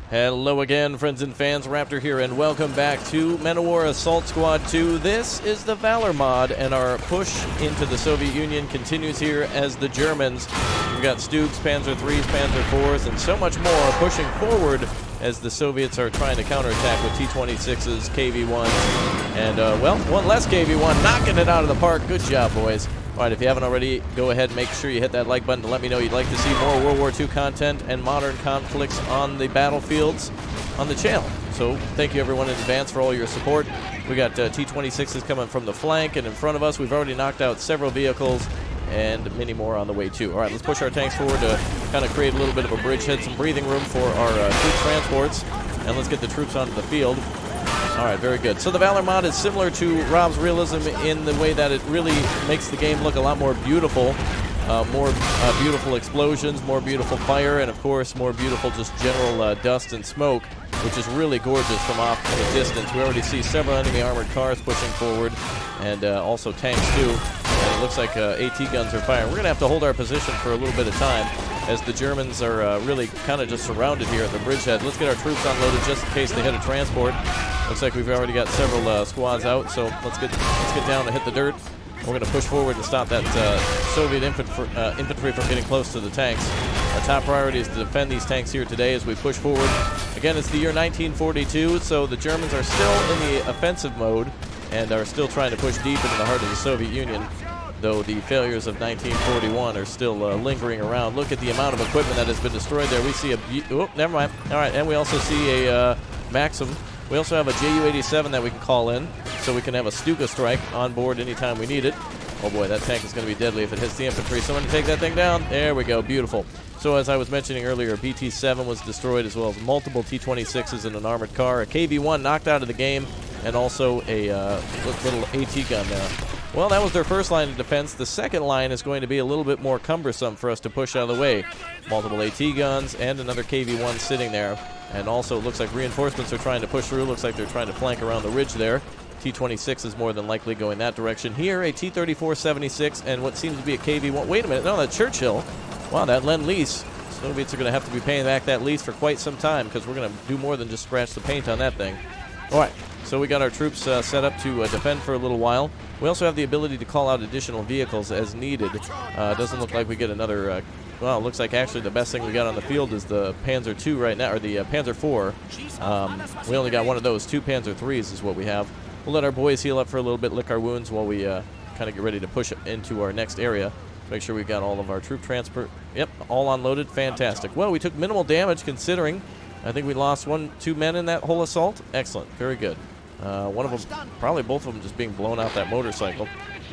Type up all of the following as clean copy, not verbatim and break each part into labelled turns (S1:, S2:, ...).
S1: Hello again, friends and fans. Raptor here, and welcome back to Men of War Assault Squad 2. This is the Valor mod, and our push into the Soviet Union continues here as the Germans. We've got Stugs, Panzer IIIs, Panzer IVs, and so much more pushing forward as the Soviets are trying to counterattack with T-26s, KV-1s, and, well, one less KV-1, knocking it out of the park. Good job, boys. All right, if you haven't already, go ahead and make sure you hit that like button to let me know you'd like to see more World War II content and modern conflicts on the battlefields on the channel. So thank you, everyone, in advance for all your support. We got T-26s coming from the flank, and in front of us, we've already knocked out several vehicles and many more on the way, too. All right, let's push our tanks forward to kind of create a little bit of a bridgehead, some breathing room for our troop transports, and let's get the troops onto the field. All right, very good. So the Valor mod is similar to Rob's realism in the way that it really makes the game look a lot more beautiful. More beautiful explosions, more beautiful fire, and of course more beautiful just general dust and smoke, which is really gorgeous from off in the distance. We already see several enemy armored cars pushing forward, and also tanks too. And it looks like AT guns are firing. We're going to have to hold our position for a little bit of time as the Germans are really kind of just surrounded here at the bridgehead. Let's get our troops unloaded just in case they hit a transport. Looks like we've already got several squads out, so let's get down and hit the dirt. We're going to push forward and stop that Soviet infantry from getting close to the tanks. Our top priority is to defend these tanks here today as we push forward. Again, it's the year 1942, so the Germans are still in the offensive mode and are still trying to push deep into the heart of the Soviet Union, though the failures of 1941 are still lingering around. Look at the amount of equipment that has been destroyed there. We see a... Oh, never mind. All right, and we also see a Maxim. We also have a Ju-87 that we can call in, so we can have a Stuka strike on board anytime we need it. Oh boy, that tank is going to be deadly if it hits the infantry. Someone take that thing down. There we go. Beautiful. So as I was mentioning earlier, BT-7 was destroyed, as well as multiple T-26s in an armored car. A KV-1 knocked out of the game, and also a little AT gun there. Well, that was their first line of defense. The second line is going to be a little bit more cumbersome for us to push out of the way. Multiple AT guns and another KV-1 sitting there. And also, it looks like reinforcements are trying to push through. Looks like they're trying to flank around the ridge there. T-26 is more than likely going that direction. Here, a T-34-76 and what seems to be a KV-1. Wait a minute. No, that's Churchill. Wow, that Lend-Lease. Soviets are going to have to be paying back that lease for quite some time because we're going to do more than just scratch the paint on that thing. All right. So we got our troops set up to defend for a little while. We also have the ability to call out additional vehicles as needed. Doesn't look like we get another... well, it looks like actually the best thing we got on the field is the Panzer II right now, or the Panzer IV. We only got one of those. 2 Panzer IIIs is what we have. We'll let our boys heal up for a little bit, lick our wounds while we kind of get ready to push into our next area. Make sure we've got all of our troop transport. Yep, all unloaded. Fantastic. Well, we took minimal damage considering. I think we lost 2 men in that whole assault. Excellent. Very good. One of them, probably both of them, just being blown out that motorcycle.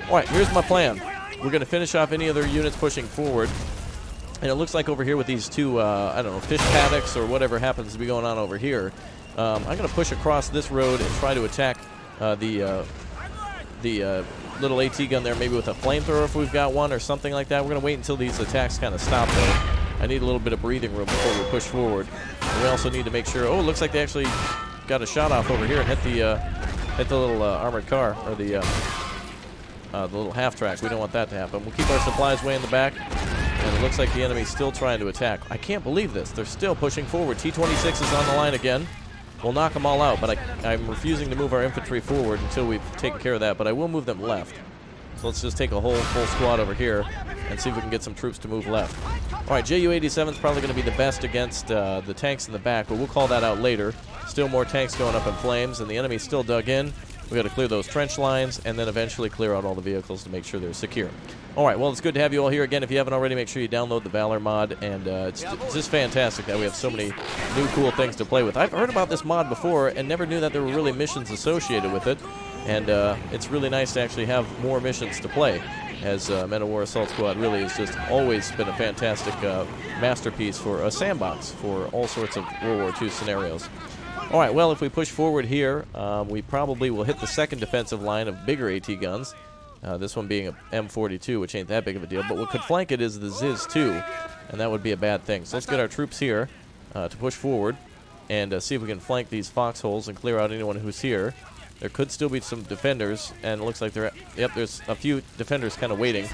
S1: All right, here's my plan. We're going to finish off any other units pushing forward. And it looks like over here with these 2, I don't know, fish paddocks or whatever happens to be going on over here, I'm going to push across this road and try to attack the little AT gun there, maybe with a flamethrower if we've got one or something like that. We're going to wait until these attacks kind of stop, though. I need a little bit of breathing room before we push forward. And we also need to make sure... Oh, it looks like they actually got a shot off over here and hit the little armored car, or the little half-track. We don't want that to happen. We'll keep our supplies way in the back. And it looks like the enemy's still trying to attack. I can't believe this. They're still pushing forward. T-26 is on the line again. We'll knock them all out, but I'm refusing to move our infantry forward until we've taken care of that, but I will move them left. So let's just take a full squad over here and see if we can get some troops to move left. All right, Ju-87 is probably going to be the best against the tanks in the back, but we'll call that out later. Still more tanks going up in flames, and the enemy's still dug in. We got to clear those trench lines and then eventually clear out all the vehicles to make sure they're secure. All right, well, it's good to have you all here. Again, if you haven't already, make sure you download the Valor mod, and it's just fantastic that we have so many new cool things to play with. I've heard about this mod before and never knew that there were really missions associated with it, and it's really nice to actually have more missions to play, as Men of War Assault Squad really has just always been a fantastic masterpiece for a sandbox for all sorts of World War II scenarios. All right, well, if we push forward here, we probably will hit the second defensive line of bigger AT guns. This one being a M42, which ain't that big of a deal. But what could flank it is the Ziz-2, and that would be a bad thing. So let's get our troops here to push forward and see if we can flank these foxholes and clear out anyone who's here. There could still be some defenders, and it looks like there's a few defenders kind of waiting.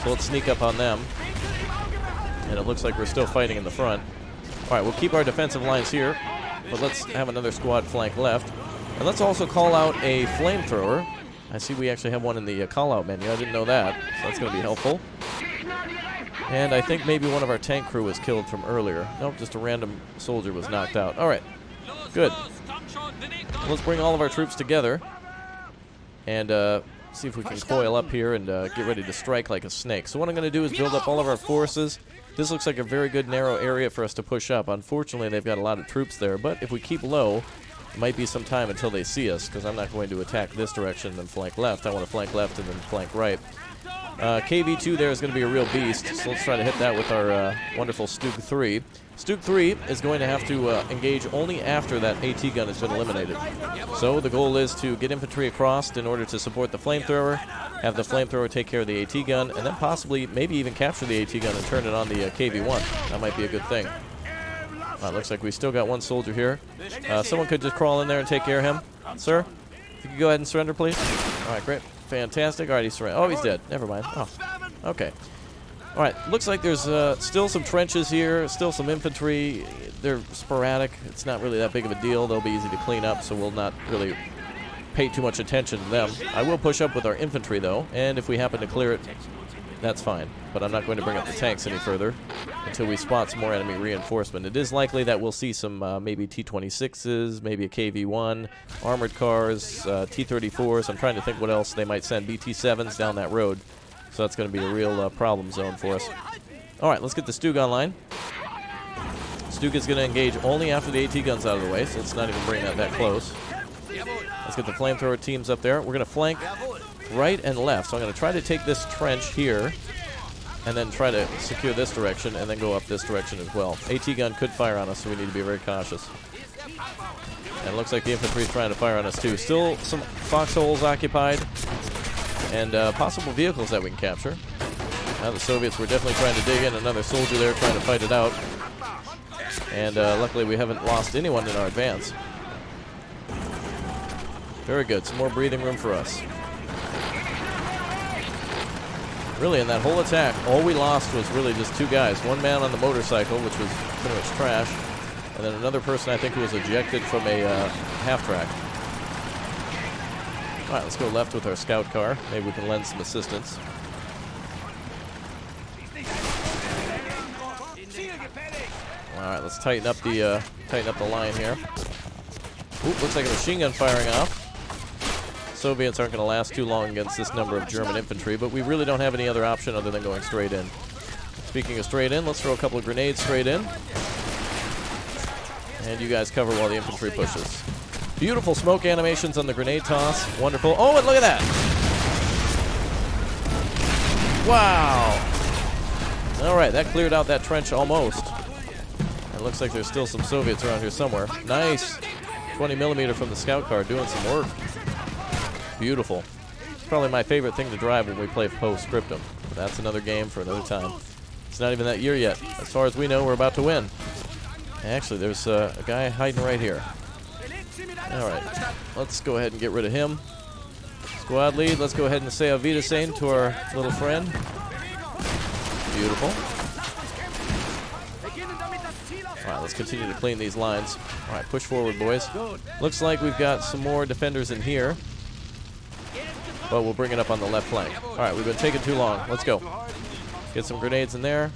S1: So let's sneak up on them. And it looks like we're still fighting in the front. All right, we'll keep our defensive lines here. but let's have another squad flank left. And let's also call out a flamethrower. I see we actually have one in the call-out menu. I didn't know that, so that's going to be helpful. And I think maybe one of our tank crew was killed from earlier. Nope, just a random soldier was knocked out. All right, good. Let's bring all of our troops together and see if we can coil up here and get ready to strike like a snake. So what I'm going to do is build up all of our forces. This looks like a very good narrow area for us to push up. Unfortunately, they've got a lot of troops there, but if we keep low, it might be some time until they see us, because I'm not going to attack this direction and then flank left. I want to flank left and then flank right. KV-2 there is going to be a real beast, so let's try to hit that with our wonderful Stug 3. Stug 3 is going to have to engage only after that AT gun has been eliminated. So the goal is to get infantry across in order to support the flamethrower, have the flamethrower take care of the AT gun, and then possibly maybe even capture the AT gun and turn it on the KV-1. That might be a good thing. Looks like we still got one soldier here. Someone could just crawl in there and take care of him. Sir, if you could go ahead and surrender, please. All right, great. Fantastic. All right, he's surrendered. Oh, he's dead. Never mind. Oh, okay. All right, looks like there's still some trenches here, still some infantry. They're sporadic. It's not really that big of a deal. They'll be easy to clean up, so we'll not really pay too much attention to them. I will push up with our infantry, though, and if we happen to clear it, that's fine. But I'm not going to bring up the tanks any further until we spot some more enemy reinforcement. It is likely that we'll see some maybe T-26s, maybe a KV-1, armored cars, T-34s. I'm trying to think what else they might send. BT-7s down that road. So that's going to be a real problem zone for us. All right, let's get the Stug online. Stug is going to engage only after the AT gun's out of the way, so let's not even bring that close. Let's get the flamethrower teams up there. We're going to flank right and left. So I'm going to try to take this trench here and then try to secure this direction and then go up this direction as well. AT gun could fire on us, so we need to be very cautious. And it looks like the infantry is trying to fire on us too. Still some foxholes occupied and possible vehicles that we can capture. Now the Soviets were definitely trying to dig in. Another soldier there trying to fight it out. And luckily we haven't lost anyone in our advance. Very good. Some more breathing room for us. Really, in that whole attack, all we lost was really just two guys. One man on the motorcycle, which was pretty much trash, and then another person I think who was ejected from a half-track. All right, let's go left with our scout car. Maybe we can lend some assistance. All right, let's tighten up the line here. Oop, looks like a machine gun firing off. Soviets aren't going to last too long against this number of German infantry, but we really don't have any other option other than going straight in. Speaking of straight in, let's throw a couple of grenades straight in. And you guys cover while the infantry pushes. Beautiful smoke animations on the grenade toss. Wonderful. Oh, and look at that! Wow! All right, that cleared out that trench almost. It looks like there's still some Soviets around here somewhere. Nice! 20 millimeter from the scout car doing some work. Beautiful. It's probably my favorite thing to drive when we play post-scriptum. But that's another game for another time. It's not even that year yet. As far as we know, we're about to win. Actually, there's a guy hiding right here. All right. Let's go ahead and get rid of him. Squad lead, let's go ahead and say Auf Wiedersehen to our little friend. Beautiful. All right, let's continue to clean these lines. All right, push forward, boys. Looks like we've got some more defenders in here. But we'll bring it up on the left flank. All right, we've been taking too long. Let's go. Get some grenades in there.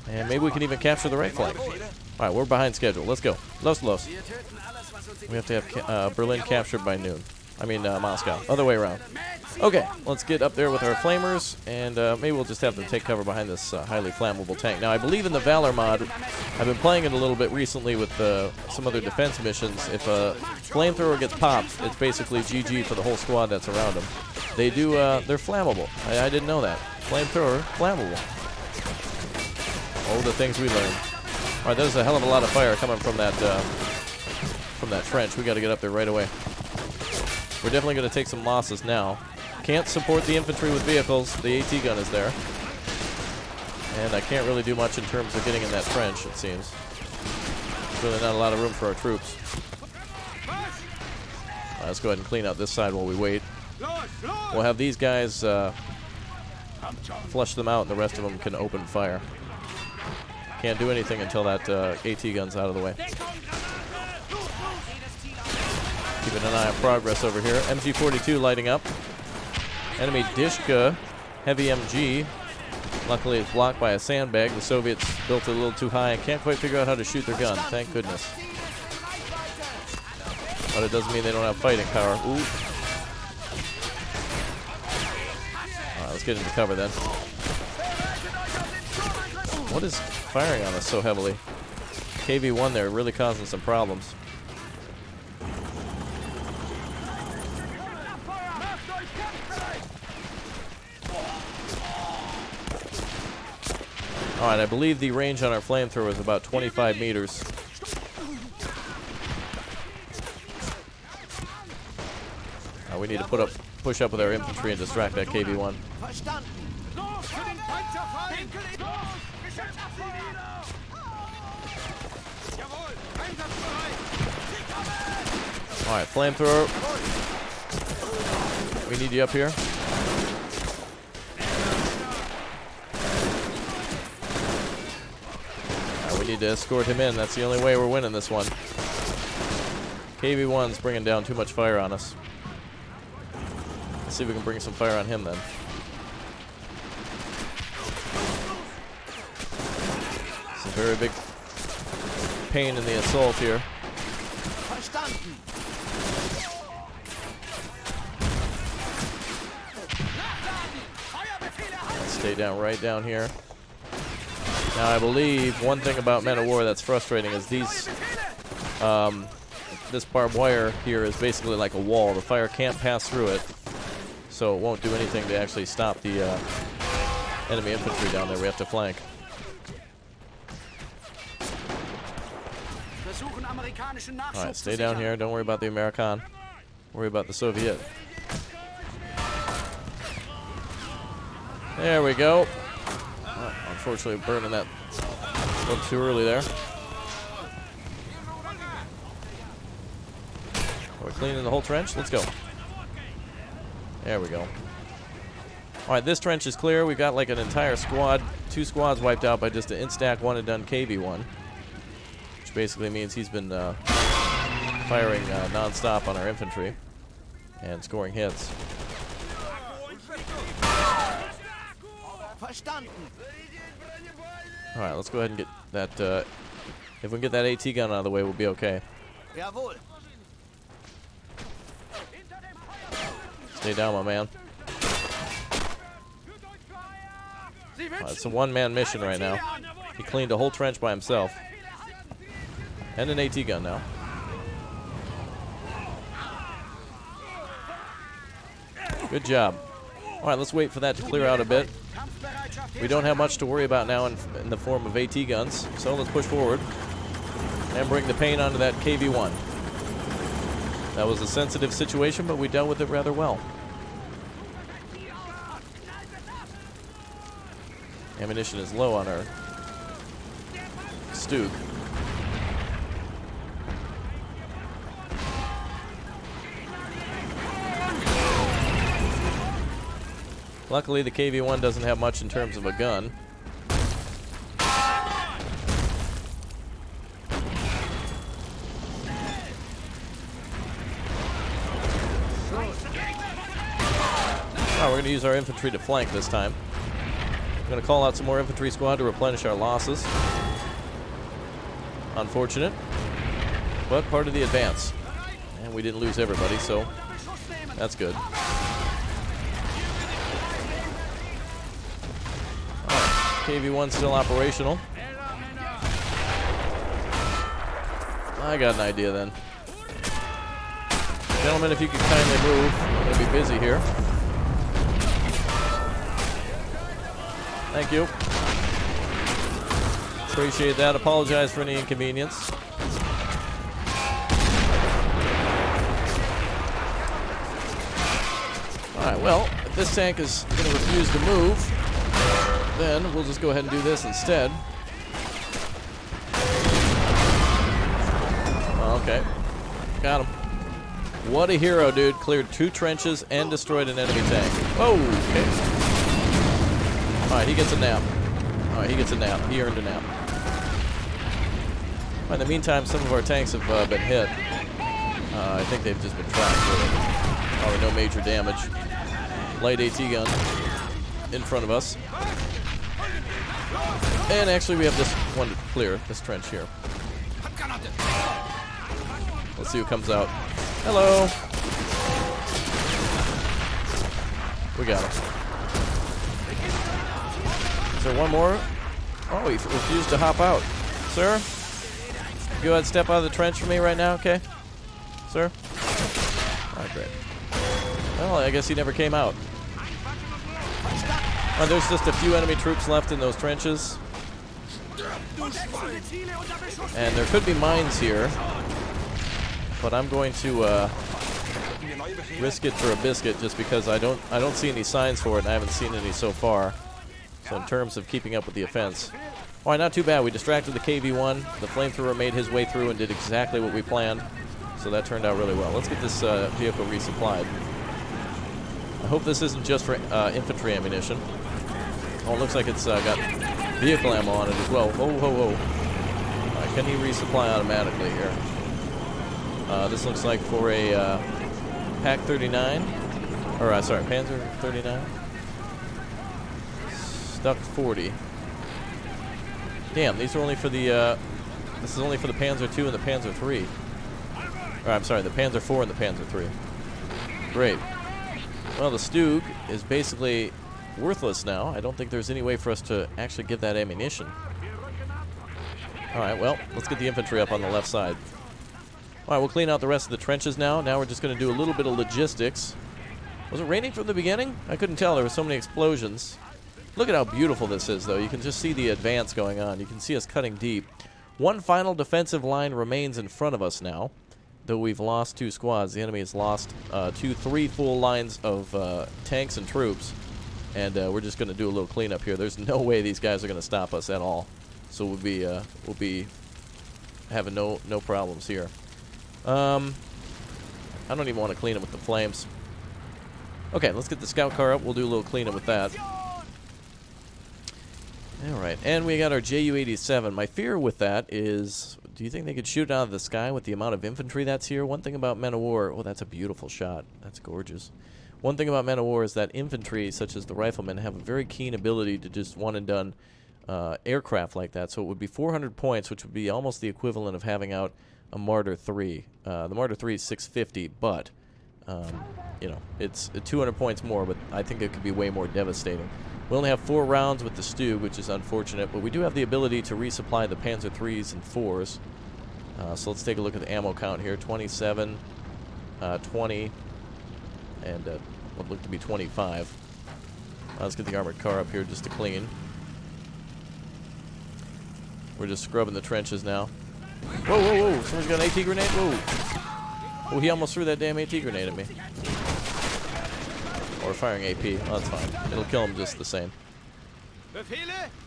S1: And maybe we can even capture the right flank. All right, we're behind schedule. Let's go. Los. We have to have Berlin captured by noon. I mean, Moscow. Other way around. Okay, let's get up there with our flamers, and maybe we'll just have them take cover behind this highly flammable tank. Now, I believe in the Valor mod. I've been playing it a little bit recently with some other defense missions. If a flamethrower gets popped, it's basically GG for the whole squad that's around them. They do, they're flammable. I didn't know that. Flamethrower, flammable. Oh, the things we learned. All right, there's a hell of a lot of fire coming from that trench. We got to get up there right away. We're definitely going to take some losses now. Can't support the infantry with vehicles. The AT gun is there. And I can't really do much in terms of getting in that trench, it seems. There's really not a lot of room for our troops. Let's go ahead and clean out this side while we wait. We'll have these guys flush them out, and the rest of them can open fire. Can't do anything until that AT gun's out of the way. Keeping an eye on progress over here. MG42 lighting up. Enemy Dishka, heavy MG. Luckily, it's blocked by a sandbag. The Soviets built it a little too high and can't quite figure out how to shoot their gun. Thank goodness. But it doesn't mean they don't have fighting power. Ooh. All right, let's get into cover then. What is firing on us so heavily? KV-1 there really causing some problems. All right, I believe the range on our flamethrower is about 25 meters. We need to push up with our infantry and distract that KV-1. All right, flamethrower. We need you up here. We need to escort him in. That's the only way we're winning this one. KV-1's bringing down too much fire on us. Let's see if we can bring some fire on him then. It's a very big pain in the assault here. Let's stay down right down here. Now, I believe one thing about Men of War that's frustrating is these, this barbed wire here is basically like a wall. The fire can't pass through it, so it won't do anything to actually stop the enemy infantry down there. We have to flank. All right, stay down here. Don't worry about the American. Worry about the Soviet. There we go. Oh, unfortunately, burning that a little too early there. Are we cleaning the whole trench? Let's go. There we go. All right, this trench is clear. We've got like an entire squad, 2 squads wiped out by just an instack one and done KV-1, which basically means he's been firing non-stop on our infantry and scoring hits. All right, let's go ahead and get that. If we can get that AT gun out of the way, we'll be okay. Stay down, my man. It's a one-man mission right now. He cleaned a whole trench by himself. And an AT gun now. Good job. All right, let's wait for that to clear out a bit. We don't have much to worry about now in the form of AT guns, so let's push forward and bring the pain onto that KV-1. That was a sensitive situation, but we dealt with it rather well. Ammunition is low on our Stug. Luckily, the KV-1 doesn't have much in terms of a gun. Oh, we're going to use our infantry to flank this time. We're going to call out some more infantry squad to replenish our losses. Unfortunate, but part of the advance. And we didn't lose everybody, so that's good. KV-1 still operational. I got an idea then. Gentlemen, if you could kindly move. I'm going to be busy here. Thank you. Appreciate that. Apologize for any inconvenience. Alright, well, if this tank is going to refuse to move, then we'll just go ahead and do this instead. Okay. Got him. What a hero, dude. Cleared 2 trenches and destroyed an enemy tank. Oh, okay. Alright, he gets a nap. Alright, he gets a nap. He earned a nap. In the meantime, some of our tanks have been hit. I think they've just been trapped, really. Oh, no major damage. Light AT gun in front of us. And actually, we have this one to clear, this trench here. Let's see who comes out. Hello. We got him. Is there one more? Oh, he refused to hop out. Sir? Go ahead, step out of the trench for me right now, okay? Sir? Alright, great. Well, I guess he never came out. Oh, there's just a few enemy troops left in those trenches. And there could be mines here. But I'm going to risk it for a biscuit just because I don't see any signs for it, and I haven't seen any so far. So in terms of keeping up with the offense. All right, not too bad. We distracted the KV-1. The flamethrower made his way through and did exactly what we planned. So that turned out really well. Let's get this vehicle resupplied. I hope this isn't just for infantry ammunition. Oh, it looks like it's got vehicle ammo on it as well. Whoa, whoa, whoa. All right, can he resupply automatically here? This looks like for a Pack 39. Or, sorry, Panzer 39. Stuck 40. Damn, these are only for the, this is only for the Panzer II and the Panzer III. Or, I'm sorry, the Panzer IV and the Panzer III. Great. Well, the Stug is basically worthless now. I don't think there's any way for us to actually give that ammunition. Alright, well, let's get the infantry up on the left side. Alright, we'll clean out the rest of the trenches now. Now we're just going to do a little bit of logistics. Was it raining from the beginning? I couldn't tell. There were so many explosions. Look at how beautiful this is, though. You can just see the advance going on. You can see us cutting deep. One final defensive line remains in front of us now. Though we've lost 2 squads, the enemy has lost 3 full lines of tanks and troops. And we're just going to do a little cleanup here. There's no way these guys are going to stop us at all. So we'll be having no problems here. I don't even want to clean it with the flames. Okay, let's get the scout car up. We'll do a little cleanup with that. Alright, and we got our Ju-87. My fear with that is, do you think they could shoot out of the sky with the amount of infantry that's here? One thing about men of war, oh, that's a beautiful shot. That's gorgeous. One thing about men of war is that infantry, such as the riflemen, have a very keen ability to just one-and-done aircraft like that. So it would be 400 points, which would be almost the equivalent of having out a Marder 3. The Marder 3 is 650, but, you know, it's 200 points more, but I think it could be way more devastating. We only have 4 rounds with the Stug, which is unfortunate, but we do have the ability to resupply the Panzer 3s and 4s. So let's take a look at the ammo count here. 27, 20, and what look to be 25. Let's get the armored car up here just to clean. We're just scrubbing the trenches now. Whoa, whoa, whoa! Someone's got an AT grenade? Whoa! Oh, he almost threw that damn AT grenade at me. Or firing AP. Oh, that's fine. It'll kill him just the same.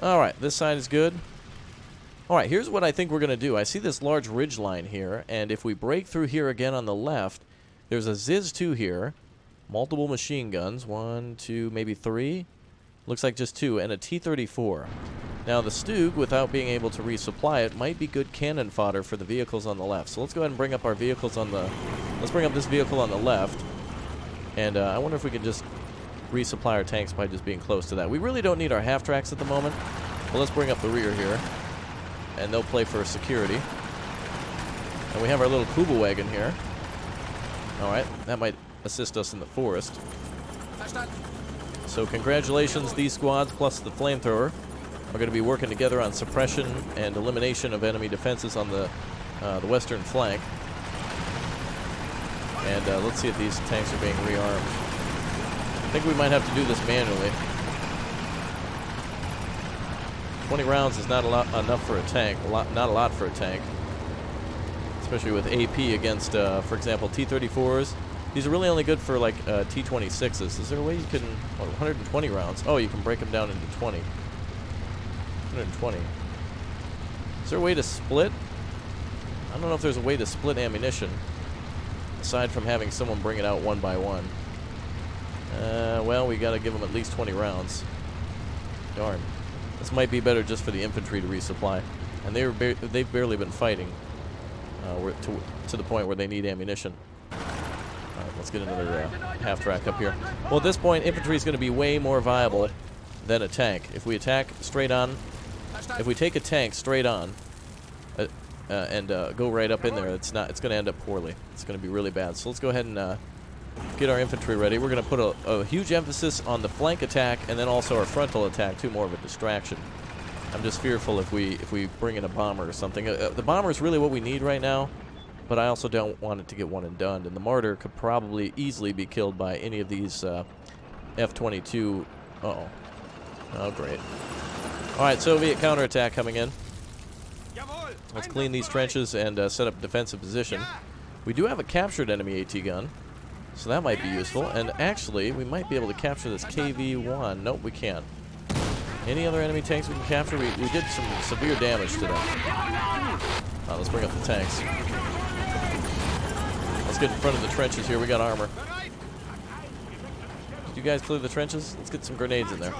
S1: Alright, this side is good. Alright, here's what I think we're going to do. I see this large ridge line here, and if we break through here again on the left, there's a Ziz-2 here, multiple machine guns, 1, 2, maybe 3, looks like just 2, and a T-34. Now the Stug, without being able to resupply it, might be good cannon fodder for the vehicles on the left. So let's go ahead and bring up our vehicles on the, let's bring up this vehicle on the left, and I wonder if we can just resupply our tanks by just being close to that. We really don't need our half-tracks at the moment, but let's bring up the rear here, and they'll play for security. And we have our little Kuba wagon here. Alright, that might assist us in the forest. So congratulations, these squads plus the flamethrower are going to be working together on suppression and elimination of enemy defenses on the western flank. And let's see if these tanks are being rearmed. I think we might have to do this manually. 20 rounds is not enough for a tank. Not a lot for a tank. Especially with AP against, for example, T-34s. These are really only good for, like, T-26s. Is there a way you can... Oh, 120 rounds. Oh, you can break them down into 20. 120. Is there a way to split? I don't know if there's a way to split ammunition. Aside from having someone bring it out one by one. Well, we gotta give them at least 20 rounds. Darn. This might be better just for the infantry to resupply. And they've barely been fighting. We're to the point where they need ammunition. Let's get another half track up here. Well, at this point, infantry is going to be way more viable than a tank. If we attack straight on, if we take a tank straight on and go right up in there, it's going to end up poorly. It's going to be really bad. So let's go ahead and get our infantry ready. We're going to put a huge emphasis on the flank attack and then also our frontal attack too, more of a distraction. I'm just fearful if we bring in a bomber or something. The bomber is really what we need right now, but I also don't want it to get one and done. And the Martyr could probably easily be killed by any of these F-22. Uh-oh. Oh, great. All right, Soviet counterattack coming in. Let's clean these trenches and set up defensive position. We do have a captured enemy AT gun, so that might be useful. And actually, we might be able to capture this KV-1. Nope, we can't. Any other enemy tanks we can capture? We did some severe damage to them. Let's bring up the tanks. Let's get in front of the trenches here. We got armor. Did you guys clear the trenches? Let's get some grenades in there.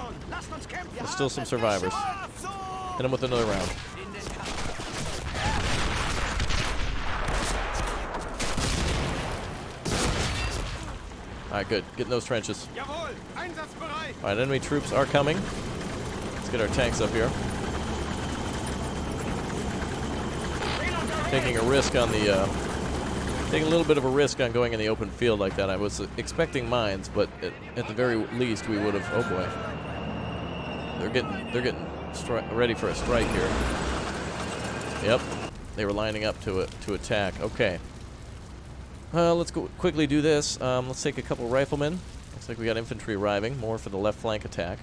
S1: There's still some survivors. Hit them with another round. Alright, good. Get in those trenches. Alright, enemy troops are coming. Let's get our tanks up here. Taking a risk on the, taking a little bit of a risk on going in the open field like that. I was expecting mines, but at the very least we would have. Oh boy, they're getting ready for a strike here. Yep, they were lining up to attack. Okay, let's go quickly do this. Let's take a couple riflemen. Looks like we got infantry arriving. More for the left flank attack.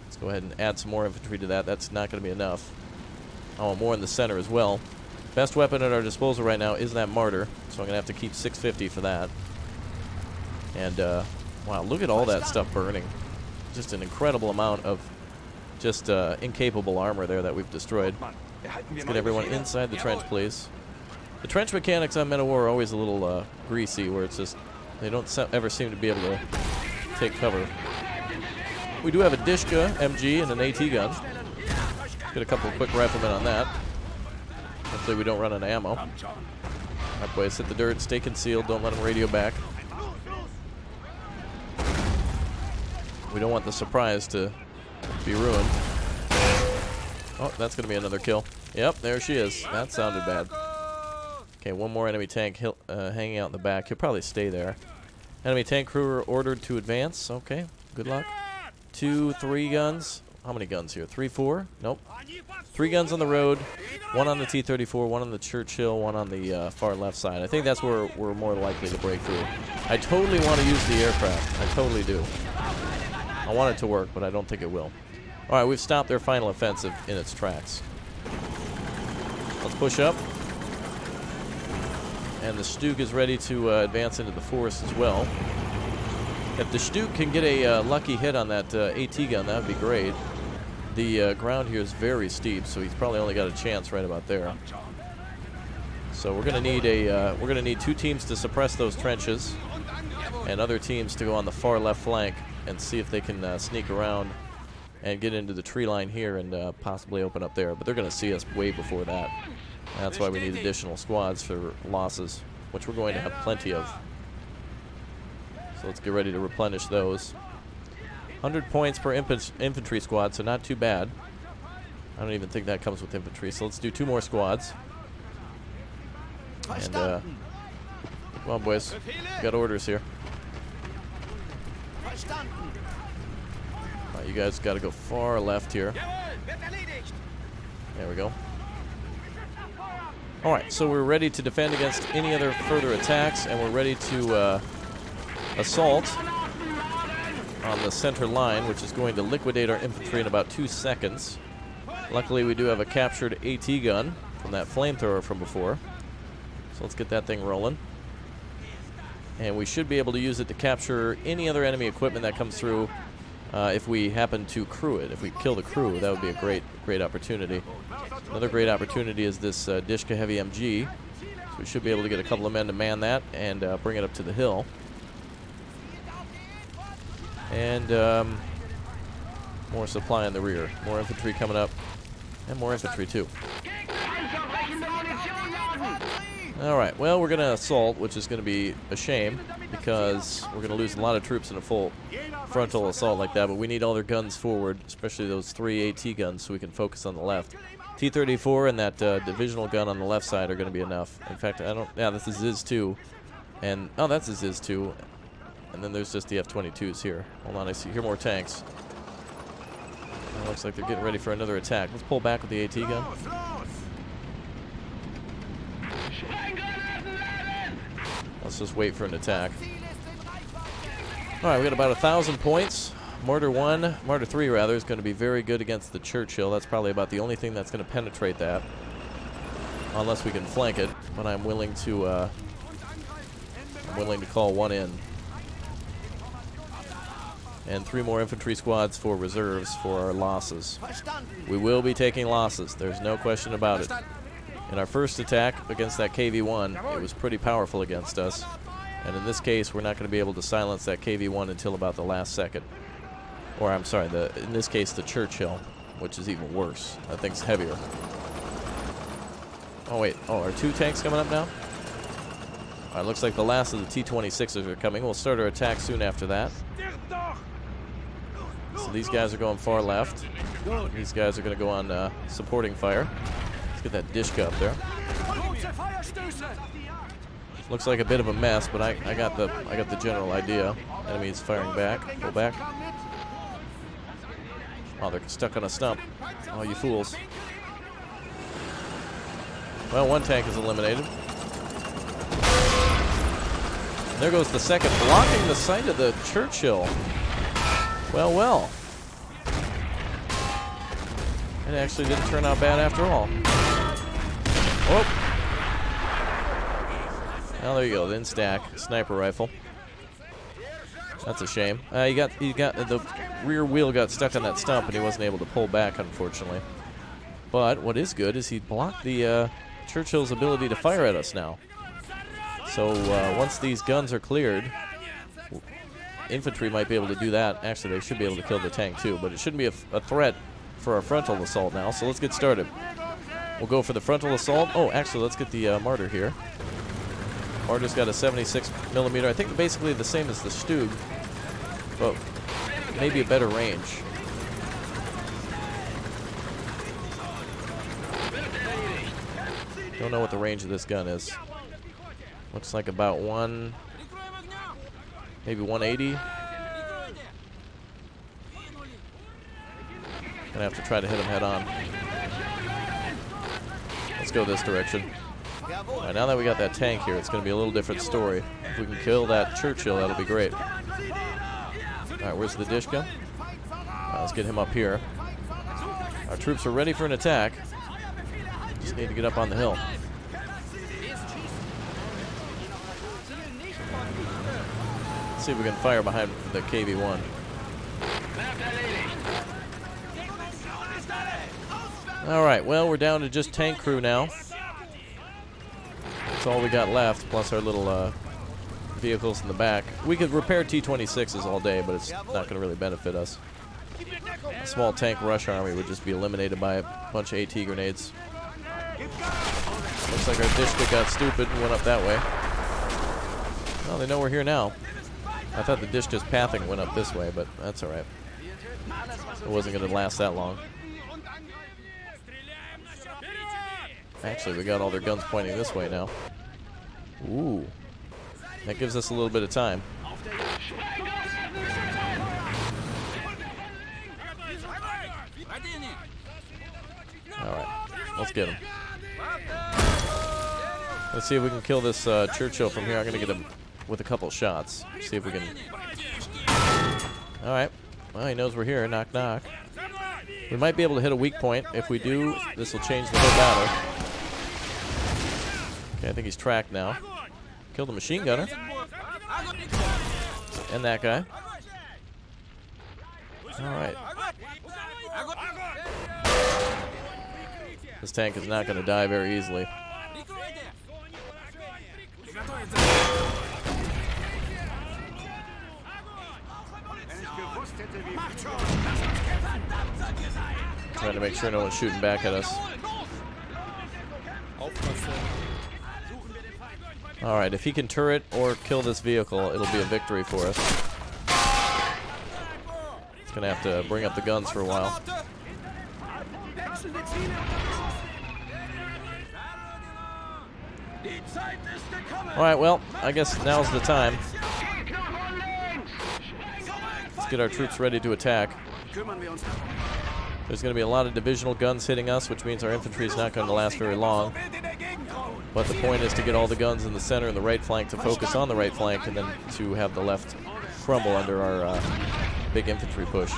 S1: Let's go ahead and add some more infantry to that. That's not going to be enough. I want more in the center as well. Best weapon at our disposal right now is that Martyr, so I'm going to have to keep 650 for that. And, wow, look at all that stuff burning. Just an incredible amount of just incapable armor there that we've destroyed. Let's get everyone inside the trench, please. The trench mechanics on Men of War are always a little greasy, where it's just, they don't ever seem to be able to take cover. We do have a Dishka MG and an AT gun. Get a couple of quick riflemen on that. Hopefully we don't run out of ammo. Alright, boys, hit the dirt, stay concealed, don't let them radio back. We don't want the surprise to be ruined. Oh, that's going to be another kill. Yep, there she is. That sounded bad. Okay, one more enemy tank hanging out in the back. He'll probably stay there. Enemy tank crew are ordered to advance. Okay, good luck. 2, 3 guns. How many guns here? 3, 4? Nope. 3 guns on the road. 1 on the T-34, 1 on the Churchill, 1 on the far left side. I think that's where we're more likely to break through. I totally want to use the aircraft. I totally do. I want it to work, but I don't think it will. Alright, we've stopped their final offensive in its tracks. Let's push up. And the Stuk is ready to advance into the forest as well. If the Stuk can get a lucky hit on that AT gun, that would be great. The ground here is very steep, so he's probably only got a chance right about there. So we're gonna need a 2 teams to suppress those trenches, and other teams to go on the far left flank and see if they can sneak around and get into the tree line here and possibly open up there. But they're gonna see us way before that. And that's why we need additional squads for losses, which we're going to have plenty of. So let's get ready to replenish those. 100 points per infantry squad, so not too bad. I don't even think that comes with infantry, so let's do 2 more squads. And, come on, boys. We got orders here. Right, you guys got to go far left here. There we go. Alright, so we're ready to defend against any other further attacks, and we're ready to assault on the center line, which is going to liquidate our infantry in about 2 seconds. Luckily, we do have a captured AT gun from that flamethrower from before. So let's get that thing rolling. And we should be able to use it to capture any other enemy equipment that comes through if we happen to crew it. If we kill the crew, that would be a great opportunity. Another great opportunity is this Dishka Heavy MG. So we should be able to get a couple of men to man that and bring it up to the hill. And more supply in the rear. More infantry coming up. And more infantry, too. Alright, well, we're going to assault, which is going to be a shame, because we're going to lose a lot of troops in a full frontal assault like that, but we need all their guns forward, especially those 3 AT guns, so we can focus on the left. T-34 and that divisional gun on the left side are going to be enough. In fact, I don't... Yeah, this is IS-2. And... Oh, that's his IS-2. And then there's just the F-22s here. Hold on, I hear more tanks. It looks like they're getting ready for another attack. Let's pull back with the AT gun. Let's just wait for an attack. Alright, we got about 1,000 points. Mortar 1, Mortar 3 rather, is going to be very good against the Churchill. That's probably about the only thing that's going to penetrate that. Unless we can flank it, but I'm willing to call one in. And 3 more infantry squads for reserves for our losses. We will be taking losses, there's no question about it. In our first attack against that KV-1, it was pretty powerful against us. And in this case, we're not going to be able to silence that KV-1 until about the last second. Or, I'm sorry, in this case, the Churchill, which is even worse. That thing's heavier. Oh, wait. Oh, are 2 tanks coming up now? Alright, looks like the last of the T-26s are coming. We'll start our attack soon after that. So these guys are going far left. These guys are going to go on supporting fire. Let's get that Dishka up there. Looks like a bit of a mess, but I got the general idea. Enemies firing back. Go back. Oh, they're stuck on a stump. Oh, you fools. Well, 1 tank is eliminated. And there goes the second, blocking the sight of the Churchill. Well, well. It actually didn't turn out bad after all. Oh. Well, there you go. Then stack sniper rifle. That's a shame. He got the rear wheel got stuck on that stump, and he wasn't able to pull back, unfortunately. But what is good is he blocked the Churchill's ability to fire at us now. So once these guns are cleared, infantry might be able to do that. Actually, they should be able to kill the tank too, but it shouldn't be a threat for our frontal assault now. So let's get started. We'll go for the frontal assault. Oh, actually, let's get the Martyr here. Martyr's got a 76mm. I think basically the same as the Stug, but maybe a better range. Don't know what the range of this gun is. Looks like about maybe 180. Gonna have to try to hit him head on. Let's go this direction. All right, now that we got that tank here, it's gonna be a little different story. If we can kill that Churchill, that'll be great. All right, where's the Dishka? Let's get him up here. Our troops are ready for an attack. Just need to get up on the hill. Let's see if we can fire behind the KV-1. All right, well, we're down to just tank crew now. That's all we got left, plus our little vehicles in the back. We could repair T-26s all day, but it's not going to really benefit us. A small tank rush army would just be eliminated by a bunch of AT grenades. Looks like our Dishka got stupid and went up that way. Well, they know we're here now. I thought the Dishka's pathing went up this way, but that's all right. It wasn't going to last that long. Actually, we got all their guns pointing this way now. Ooh. That gives us a little bit of time. Alright, let's get him. Let's see if we can kill this Churchill from here. I'm going to get him with a couple shots. See if we can... Alright. Well, he knows we're here. Knock, knock. We might be able to hit a weak point. If we do, this will change the whole battle. Okay, I think he's tracked now. Killed a machine gunner. And that guy. Alright. This tank is not going to die very easily. Trying to make sure no one's shooting back at us. Alright, if he can turret or kill this vehicle, it'll be a victory for us. He's gonna have to bring up the guns for a while. Alright, well, I guess now's the time. Let's get our troops ready to attack. There's going to be a lot of divisional guns hitting us, which means our infantry is not going to last very long. But the point is to get all the guns in the center and the right flank, to focus on the right flank, and then to have the left crumble under our big infantry push.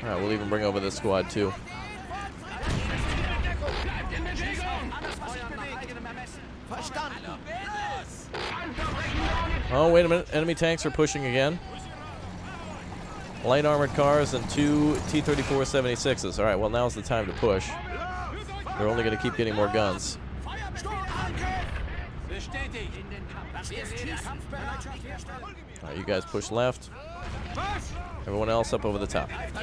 S1: Alright, we'll even bring over this squad too. Oh, wait a minute. Enemy tanks are pushing again. Light armored cars and 2 T-34-76s. Alright, well, now's the time to push. They're only going to keep getting more guns. Alright, you guys push left. Everyone else up over the top. Alright,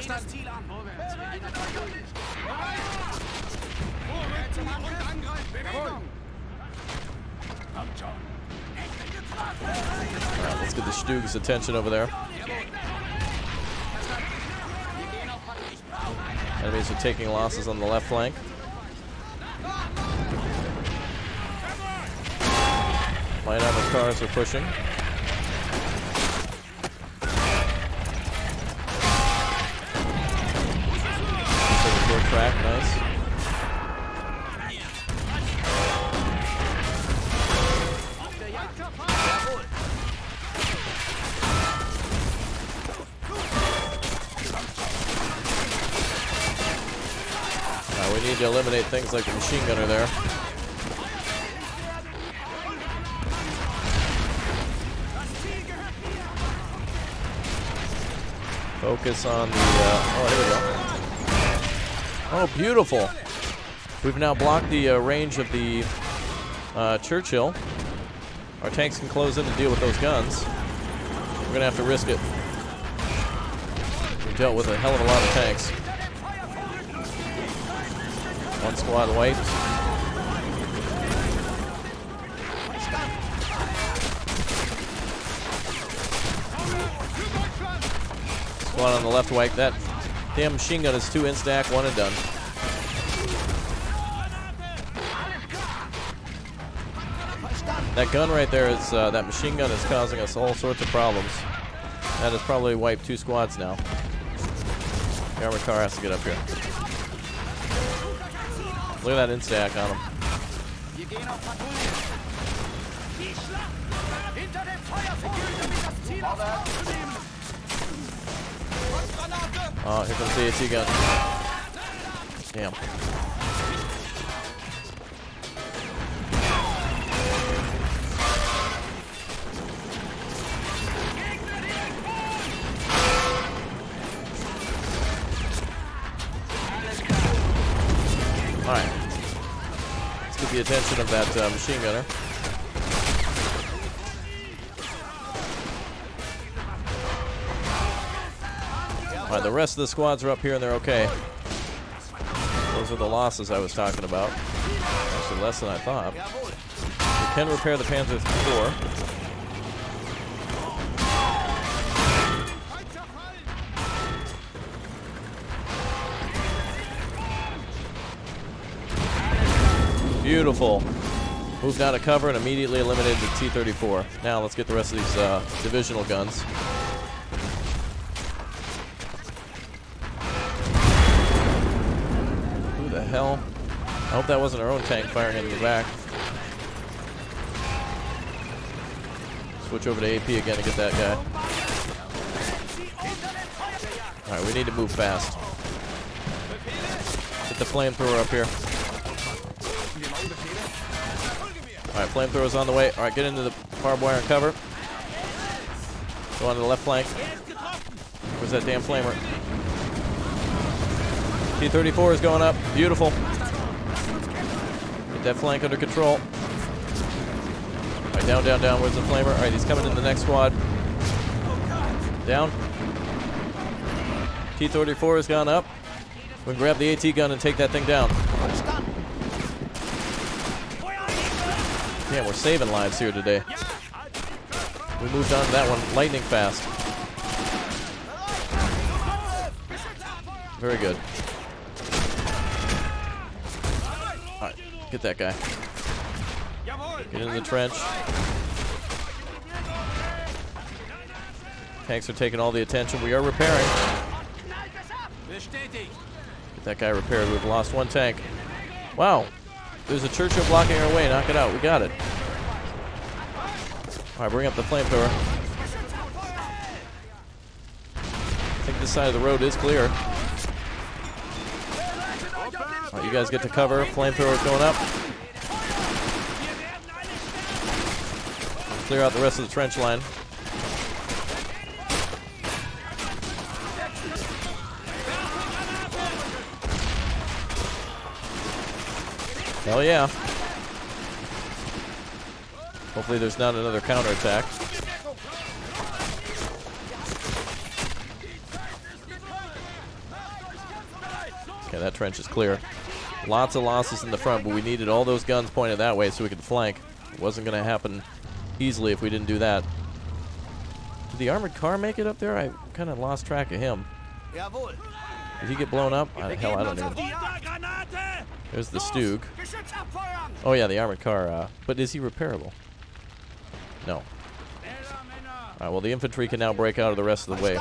S1: let's get the Stug's attention over there. Enemies are taking losses on the left flank. Light armored cars are pushing. Short track, nice. We need to eliminate things like the machine gunner there. Focus on the, oh, here we go. Oh, beautiful. We've now blocked the range of the Churchill. Our tanks can close in and deal with those guns. We're going to have to risk it. We dealt with a hell of a lot of tanks. One squad wiped. Squad on the left wiped. That damn machine gun is 2 in-stack, 1 and done. That gun right there is, that machine gun is causing us all sorts of problems. That has probably wiped 2 squads now. The armored car has to get up here. Look at that in-stack on him. Oh, here comes the AT gun. Damn. Alright. Let's get the attention of that machine gunner. Alright, the rest of the squads are up here and they're okay. Those are the losses I was talking about. Actually, less than I thought. We can repair the Panzer IV. Beautiful. Moved out of cover and immediately eliminated the T-34. Now let's get the rest of these divisional guns. Who the hell? I hope that wasn't our own tank firing into the back. Switch over to AP again to get that guy. Alright, we need to move fast. Get the flamethrower up here. Alright, flamethrower's on the way. Alright, get into the barbed wire and cover. Go on to the left flank. Where's that damn flamer? T-34 is going up. Beautiful. Get that flank under control. Alright, Alright, down, down, down. Where's the flamer? Alright, he's coming in the next squad. Down. T-34 has gone up. We can grab the AT gun and take that thing down. Damn, we're saving lives here today. We moved on to that one lightning fast. Very good. Alright, get that guy. Get into the trench. Tanks are taking all the attention. We are repairing. Get that guy repaired. We've lost one tank. Wow. There's a Churchill blocking our way. Knock it out. We got it. Alright, bring up the flamethrower. I think this side of the road is clear. Alright, you guys get to cover. Flamethrower's going up. Clear out the rest of the trench line. Hell yeah. Hopefully there's not another counterattack. Okay, that trench is clear. Lots of losses in the front, but we needed all those guns pointed that way so we could flank. It wasn't going to happen easily if we didn't do that. Did the armored car make it up there? I kind of lost track of him. Did he get blown up? Hell, I don't know. There's the Stug. Oh yeah, the armored car. But is he repairable? No. Alright, well the infantry can now break out of the rest of the way.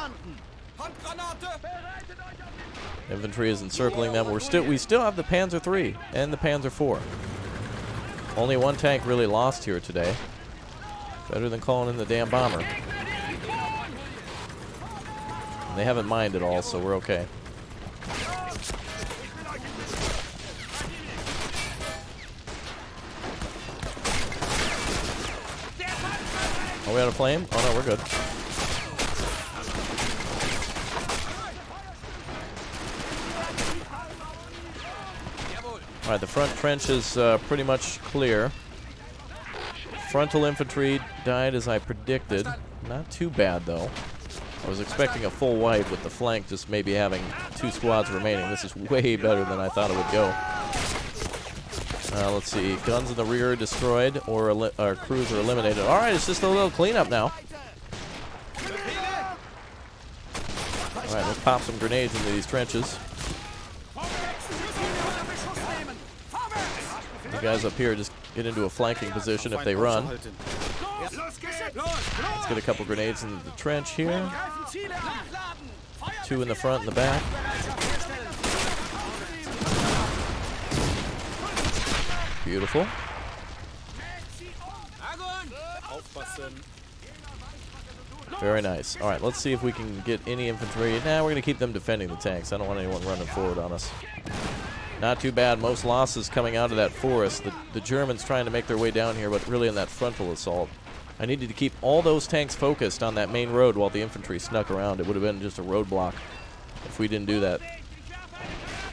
S1: Infantry is encircling them. We still have the Panzer III and the Panzer IV. Only one tank really lost here today. Better than calling in the damn bomber. And they haven't mined at all, so we're okay. Are we out of flame? Oh no, we're good. Alright, the front trench is pretty much clear. Frontal infantry died as I predicted. Not too bad though. I was expecting a full wipe with the flank just maybe having 2 squads remaining. This is way better than I thought it would go. Let's see. Guns in the rear destroyed or our crews are eliminated. Alright, it's just a little cleanup now. Alright, let's pop some grenades into these trenches. You guys up here just get into a flanking position if they run. Let's get a couple grenades into the trench here. 2 in the front and the back. Beautiful. Very nice. Alright, let's see if we can get any infantry. Nah, we're going to keep them defending the tanks. I don't want anyone running forward on us. Not too bad. Most losses coming out of that forest. The Germans trying to make their way down here, but really in that frontal assault. I needed to keep all those tanks focused on that main road while the infantry snuck around. It would have been just a roadblock if we didn't do that.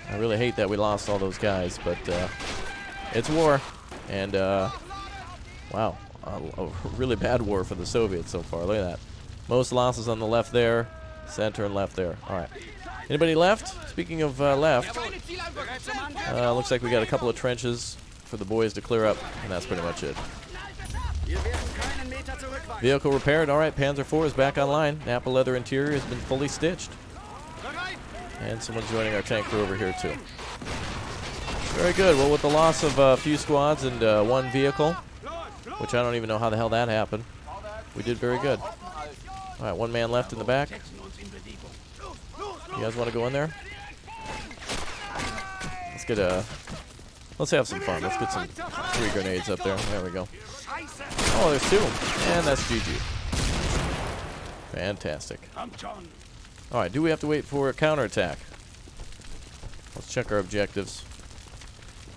S1: I really hate that we lost all those guys, but it's war. And, wow, a really bad war for the Soviets so far. Look at that. Most losses on the left there, center and left there. All right. Anybody left? Speaking of left, looks like we got a couple of trenches for the boys to clear up, and that's pretty much it. Vehicle repaired. All right, Panzer IV is back online. Nappa leather interior has been fully stitched. And someone's joining our tank crew over here, too. Very good. Well, with the loss of a few squads and 1 vehicle, which I don't even know how the hell that happened, we did very good. All right, 1 man left in the back. You guys want to go in there? Let's have some fun. Let's get some 3 grenades up there. There we go. Oh, there's 2. And that's GG. Fantastic. Alright, do we have to wait for a counterattack? Let's check our objectives.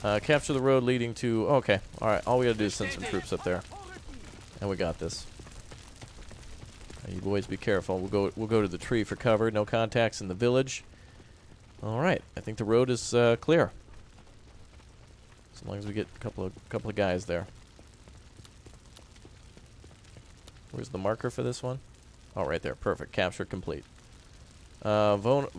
S1: Capture the road leading to... Okay. Alright, all we gotta do is send some troops up there. And we got this. You boys be careful. We'll go to the tree for cover. No contacts in the village. Alright, I think the road is clear. As long as we get a couple of guys there. Where's the marker for this one? Oh, right there. Perfect. Capture complete. Vulnerable.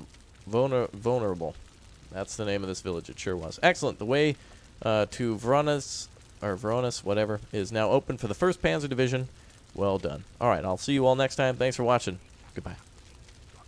S1: That's the name of this village. It sure was. Excellent. The way to Voronezh, or Voronezh, whatever, is now open for the 1st Panzer Division. Well done. All right, I'll see you all next time. Thanks for watching. Goodbye.